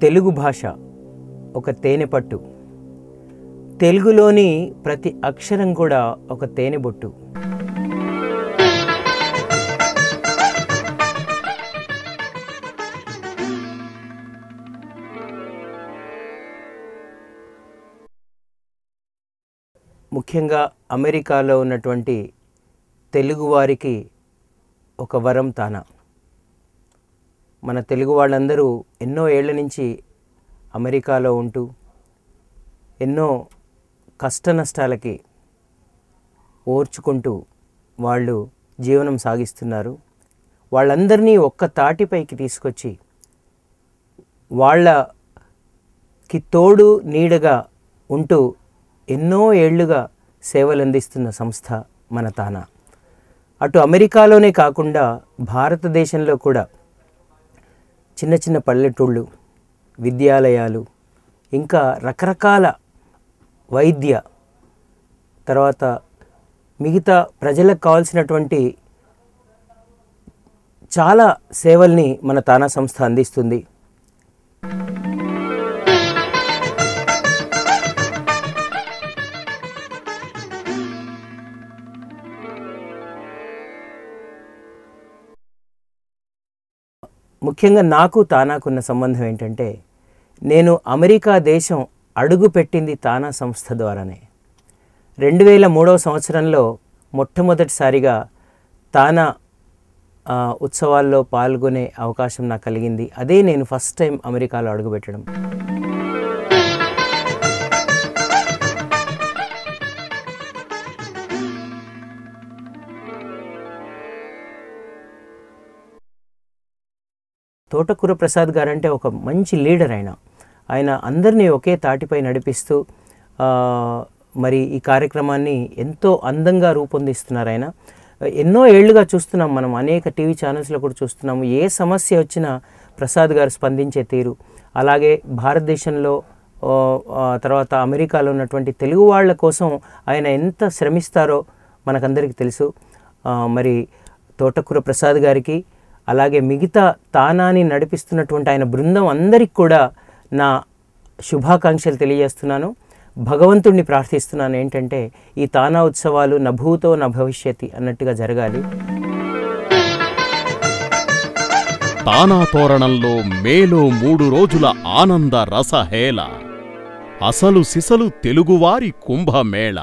తెలుగు భాష ఒక తేనెపట్టు. తెలుగులోని ప్రతి అక్షరం కూడా ఒక తేనెబొట్టు. ముఖ్యంగా అమెరికాలో ఉన్నటువంటి తెలుగువారికి ఒక వరం తానా. మన తెలుగు వాళ్ళందరూ ఎన్నో ఏళ్ల నుంచి అమెరికాలో ఉంటూ ఎన్నో కష్ట నష్టాలకి ఓర్చుకుంటూ వాళ్ళు జీవనం సాగిస్తున్నారు. వాళ్ళందరినీ ఒక్క తాటిపైకి తీసుకొచ్చి వాళ్ళకి తోడు నీడగా ఉంటూ ఎన్నో ఏళ్లుగా సేవలు అందిస్తున్న సంస్థ మన తానా. అటు అమెరికాలోనే కాకుండా భారతదేశంలో కూడా చిన్న చిన్న పల్లెటూళ్ళు, విద్యాలయాలు, ఇంకా రకరకాల వైద్య, తర్వాత మిగతా ప్రజలకు కావాల్సినటువంటి చాలా సేవల్ని మన తానా సంస్థ అందిస్తుంది. ముఖ్యంగా నాకు తానాకున్న సంబంధం ఏంటంటే, నేను అమెరికా దేశం అడుగు పెట్టింది తానా సంస్థ ద్వారానే. 2003వ సంవత్సరంలో మొట్టమొదటిసారిగా తానా ఉత్సవాల్లో పాల్గొనే అవకాశం నాకు కలిగింది. అదే నేను ఫస్ట్ టైం అమెరికాలో అడుగుపెట్టడం. తోటకూర ప్రసాద్ గారంటే ఒక మంచి లీడర్. ఆయన అందరినీ ఒకే తాటిపై నడిపిస్తూ మరి ఈ కార్యక్రమాన్ని ఎంతో అందంగా రూపొందిస్తున్నారు. ఆయన ఎన్నో ఏళ్లుగా చూస్తున్నాం, మనం అనేక టీవీ ఛానల్స్లో కూడా చూస్తున్నాము. ఏ సమస్య వచ్చినా ప్రసాద్ గారు స్పందించే తీరు, అలాగే భారతదేశంలో తర్వాత అమెరికాలో ఉన్నటువంటి తెలుగు వాళ్ళ కోసం ఆయన ఎంత శ్రమిస్తారో మనకందరికీ తెలుసు. మరి తోటకూర ప్రసాద్ గారికి, అలాగే మిగతా తానాని నడిపిస్తున్నటువంటి ఆయన బృందం అందరికి కూడా నా శుభాకాంక్షలు తెలియజేస్తున్నాను. భగవంతుడిని ప్రార్థిస్తున్నాను ఏంటంటే, ఈ తానా ఉత్సవాలు నభూతో న భవిష్యతి అన్నట్టుగా జరగాలి. తానా తోరణంలో మేలో 3 రోజుల ఆనంద రసహేళ, అసలు సిసలు తెలుగువారి కుంభమేళ.